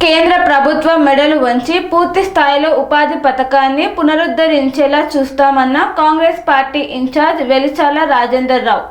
కేంద్ర ప్రభుత్వం మెడలు వంచి పూర్తి స్థాయిలో ఉపాధి పథకాన్ని పునరుద్ధరించేలా చూస్తామన్న కాంగ్రెస్ పార్టీ ఇన్ఛార్జ్ వెలిచాల రాజేందర్ రావు.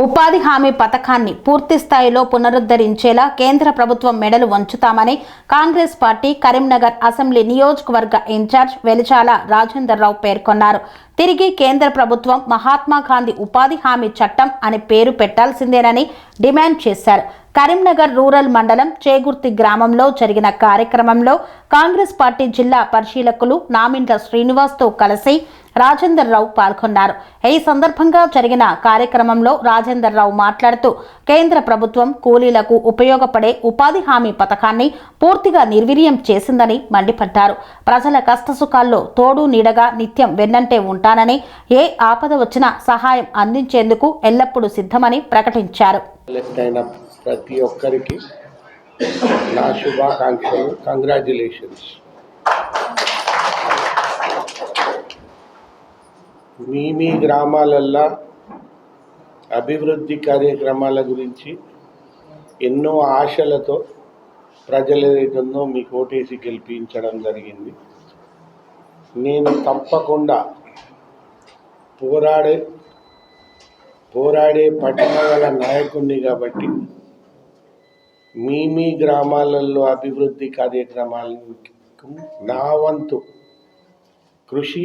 ఉపాధి హామీ పథకాన్ని పూర్తి స్థాయిలో పునరుద్ధరించేలా కేంద్ర ప్రభుత్వం మెడలు వంచుతామని కాంగ్రెస్ పార్టీ కరీంనగర్ అసెంబ్లీ నియోజకవర్గ ఇన్ఛార్జ్ వెలిచాల రాజేందర్ రావు పేర్కొన్నారు. తిరిగి కేంద్ర ప్రభుత్వం మహాత్మా గాంధీ ఉపాధి హామీ చట్టం అని పేరు పెట్టాల్సిందేనని డిమాండ్ చేశారు. కరీంనగర్ రూరల్ మండలం చేగుర్తి గ్రామంలో జరిగిన కార్యక్రమంలో కాంగ్రెస్ పార్టీ జిల్లా పరిశీలకులు నామిండ్ల శ్రీనివాస్తో కలిసి రాజేందర్ రావు పాల్గొన్నారు. ఈ సందర్భంగా జరిగిన కార్యక్రమంలో రాజేందర్ రావు మాట్లాడుతూ కేంద్ర ప్రభుత్వం కూలీలకు ఉపయోగపడే ఉపాధి హామీ పథకాన్ని పూర్తిగా నిర్వీర్యం చేసిందని మండిపడ్డారు. ప్రజల కష్టసుఖాల్లో తోడు నీడగా నిత్యం వెన్నంటే ఉంటానని, ఏ ఆపద వచ్చినా సహాయం అందించేందుకు ఎల్లప్పుడూ సిద్ధమని ప్రకటించారు. ప్రతి ఒక్కరికి నా శుభాకాంక్షలు, కంగ్రాచ్యులేషన్స్. మీ గ్రామాలల్లో అభివృద్ధి కార్యక్రమాల గురించి ఎన్నో ఆశలతో ప్రజలు ఏదైతుందో మీకు ఓటేసి గెలిపించడం జరిగింది. నేను తప్పకుండా పోరాడే పట్టుదల నాయకుడిని కాబట్టి మీ గ్రామాలలో అభివృద్ధి కార్యక్రమాలకు నా వంతు కృషి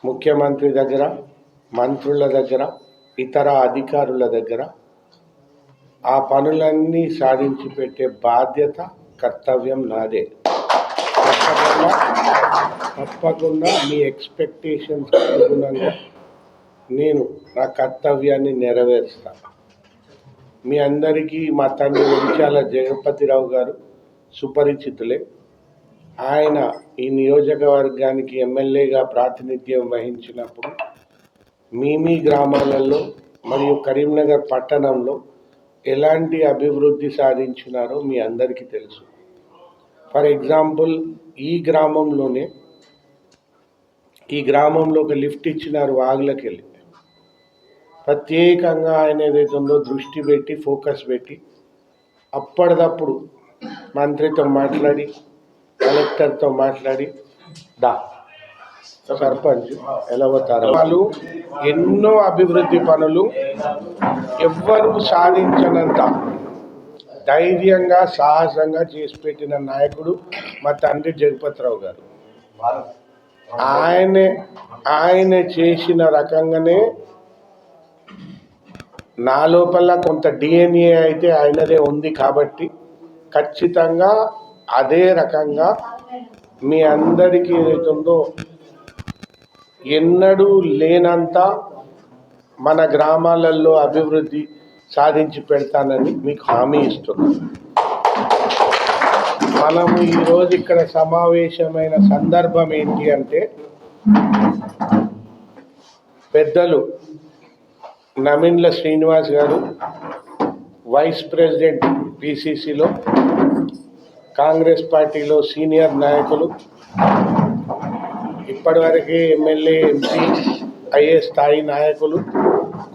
ముఖ్యమంత్రి దగ్గర, మంత్రుల దగ్గర, ఇతర అధికారుల దగ్గర ఆ పనులన్నీ సాధించి పెట్టే బాధ్యత, కర్తవ్యం నాదే. తప్పకుండా మీ ఎక్స్పెక్టేషన్స్ అనుగుణంగా నేను నా కర్తవ్యాన్ని నెరవేరుస్తాను. మీ అందరికీ మా తండ్రి వెలిచాల జగపతిరావు గారు సుపరిచితులే. ఆయన ఈ నియోజకవర్గానికి ఎమ్మెల్యేగా ప్రాతినిధ్యం వహించినప్పుడు మీ గ్రామాలలో మరియు కరీంనగర్ పట్టణంలో ఎలాంటి అభివృద్ధి సాధించినారో మీ అందరికీ తెలుసు. ఫర్ ఎగ్జాంపుల్, ఈ గ్రామంలో ఒక లిఫ్ట్ ఇచ్చినారు వాగులకి వెళ్ళి. ప్రత్యేకంగా ఆయన ఏదైతుందో దృష్టి పెట్టి, ఫోకస్ పెట్టి అప్పటిదప్పుడు మంత్రితో మాట్లాడి, కలెక్టర్తో మాట్లాడి, సర్పంచ్ ఎలా పోతారు వాళ్ళు ఎన్నో అభివృద్ధి పనులు ఎవ్వరూ సాధించనంత ధైర్యంగా, సాహసంగా చేసి పెట్టిన నాయకుడు మా తండ్రి జగపతిరావు గారు. ఆయన చేసిన రకంగానే నా లోపల కొంత DNA అయితే ఆయనదే ఉంది కాబట్టి ఖచ్చితంగా అదే రకంగా మీ అందరికీ ఏదైతుందో ఎన్నడూ లేనంత మన గ్రామాలలో అభివృద్ధి సాధించి పెడతానని మీకు హామీ ఇస్తున్నాను. మనము ఈరోజు ఇక్కడ సమావేశమైన సందర్భం ఏంటి అంటే, పెద్దలు నామిండ్ల శ్రీనివాస్ గారు వైస్ ప్రెసిడెంట్ PCCలో, కాంగ్రెస్ పార్టీలో సీనియర్ నాయకులు, ఇప్పటివరకే ఎమ్మెల్యే, MP అయ్యే స్థాయి నాయకులు.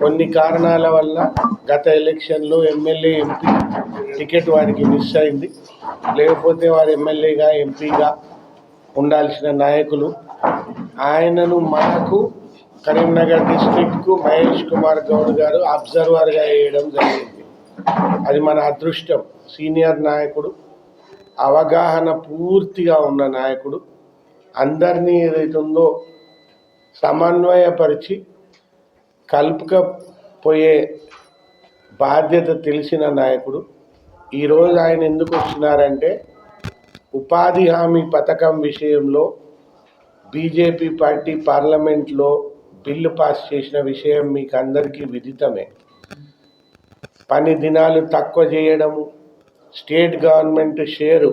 కొన్ని కారణాల వల్ల గత ఎలక్షన్లో ఎమ్మెల్యే, MP టికెట్ వారికి మిస్ అయింది. లేకపోతే వారు ఎమ్మెల్యేగా, ఎంపీగా ఉండాల్సిన నాయకులు. ఆయనను మనకు కరీంనగర్ డిస్ట్రిక్ట్కు మహేష్ కుమార్ గౌడ్ గారు అబ్జర్వర్గా వేయడం జరిగింది. అది మన అదృష్టం. సీనియర్ నాయకుడు, అవగాహన పూర్తిగా ఉన్న నాయకుడు, అందరినీ ఏదైతుందో సమన్వయపరిచి కలుపుకపోయే బాధ్యత తెలిసిన నాయకుడు. ఈరోజు ఆయన ఎందుకు వచ్చినారంటే, ఉపాధి హామీ పథకం విషయంలో బీజేపీ పార్టీ పార్లమెంట్లో బిల్లు పాస్ చేసిన విషయం మీకు అందరికీ విదితమే. పని దినాలు తక్కువ చేయడము, స్టేట్ గవర్నమెంట్ షేరు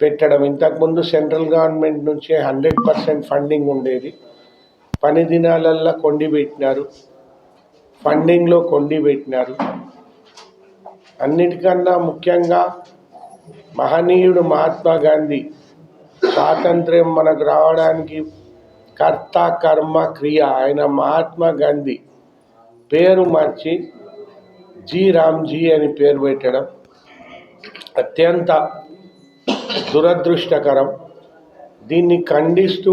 పెట్టడం. ఇంతకుముందు సెంట్రల్ గవర్నమెంట్ నుంచే 100% ఫండింగ్ ఉండేది. పని దినాలల్లో కొండి పెట్టినారు, ఫండింగ్లో కొండి పెట్టినారు. అన్నిటికన్నా ముఖ్యంగా మహనీయుడు మహాత్మా గాంధీ స్వాతంత్ర్యం మనకు రావడానికి కర్త, కర్మ, క్రియ ఆయన మహాత్మా గాంధీ పేరు మార్చి జీ రామ్జీ అని పేరు పెట్టడం, అత్యంత దురదృష్టకరం. దీన్ని ఖండిస్తూ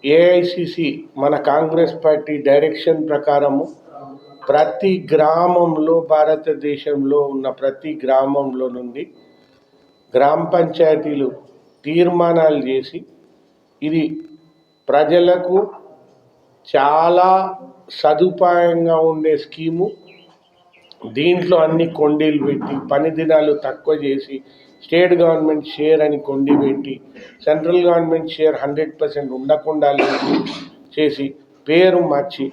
ఏఐసిసి మన కాంగ్రెస్ పార్టీ డైరెక్షన్ ప్రకారము ప్రతి గ్రామంలో, భారతదేశంలో ఉన్న ప్రతి గ్రామంలో నుండి గ్రామ పంచాయతీలు తీర్మానాలు చేసి, ఇది ప్రజలకు చాలా సదుపాయంగా ఉండే స్కీము. దీంట్లో అన్ని కొండీలు పెట్టి, పని దినాలు తక్కువ చేసి, స్టేట్ గవర్నమెంట్ షేర్ అని కొండి పెట్టి, సెంట్రల్ గవర్నమెంట్ షేర్ 100% ఉండకుండా చేసి, పేరు మార్చి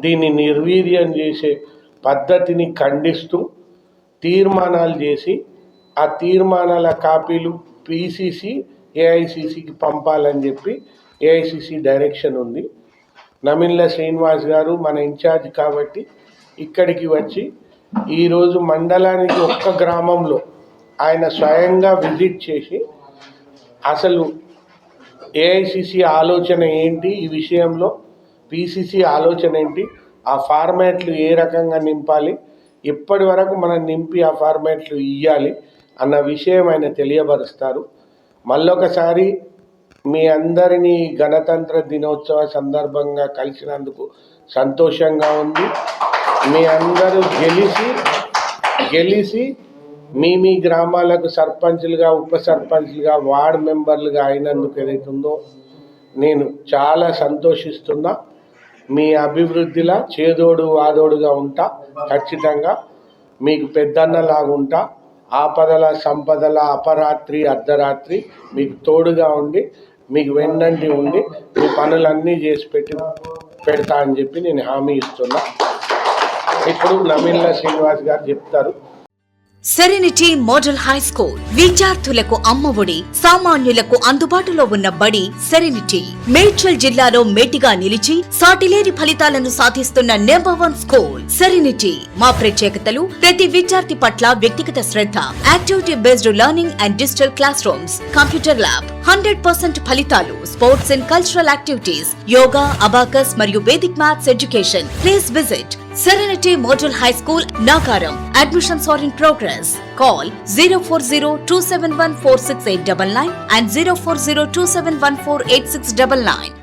దీన్ని నిర్వీర్యం చేసే పద్ధతిని ఖండిస్తూ తీర్మానాలు చేసి, ఆ తీర్మానాల కాపీలు పిసిసి ఏఐసిసికి పంపాలని చెప్పి ఏఐసిసి డైరెక్షన్ ఉంది. నమిన్ల శ్రీనివాస్ గారు మన ఇన్ఛార్జ్ కాబట్టి ఇక్కడికి వచ్చి ఈరోజు మండలానికి ఒక్క గ్రామంలో ఆయన స్వయంగా విజిట్ చేసి అసలు ఏఐసిసి ఆలోచన ఏంటి, ఈ విషయంలో పిసిసి ఆలోచన ఏంటి, ఆ ఫార్మాట్లు ఏ రకంగా నింపాలి, ఇప్పటి వరకు మనం నింపి ఆ ఫార్మాట్లు ఇవ్వాలి అన్న విషయం ఆయన తెలియపరుస్తారు. మళ్ళొకసారి మీ అందరినీ గణతంత్ర దినోత్సవ సందర్భంగా కలిసినందుకు సంతోషంగా ఉంది. మీ అందరూ గెలిచి మీ గ్రామాలకు సర్పంచ్లుగా, ఉప సర్పంచ్లుగా, వార్డు మెంబర్లుగా అయినందుకు ఏదైతుందో నేను చాలా సంతోషిస్తున్నా. మీ అభివృద్ధిలో చేదోడు వాదోడుగా ఉంటా, ఖచ్చితంగా మీకు పెద్దన్నలాగుంటా. ఆపదల సంపదల అపరాత్రి అర్ధరాత్రి మీకు తోడుగా ఉండి, మీకు వెన్నంటి ఉండి మీ పనులన్నీ చేసి పెడతా అని చెప్పి నేను హామీ ఇస్తున్నా. ఇప్పుడు నమిన్ల శ్రీనివాస్ గారు చెప్తారు. సెరెనిటీ మోడల్ హై స్కూల్ విద్యార్థులకు అమ్మఒడి, సామాన్యులకు అందుబాటులో ఉన్న బడి సెరెనిటీ. మేడ్చల్ జిల్లాలో మేటిగా నిలిచి సాటిలేని ఫలితాలను సాధిస్తున్న నంబర్ 1 స్కూల్ సెరెనిటీ. మా ప్రత్యేకతలు ప్రతి విద్యార్థి పట్ల వ్యక్తిగత శ్రద్ధ, activity based learning and digital classrooms, computer lab, 100% ఫలితాలు, sports and cultural activities, yoga, abacus మరియు Vedic maths education. Please visit Serenity Model High School, Nagaram. Admissions are in progress. Call 040-271-46899 and 040-271-48699.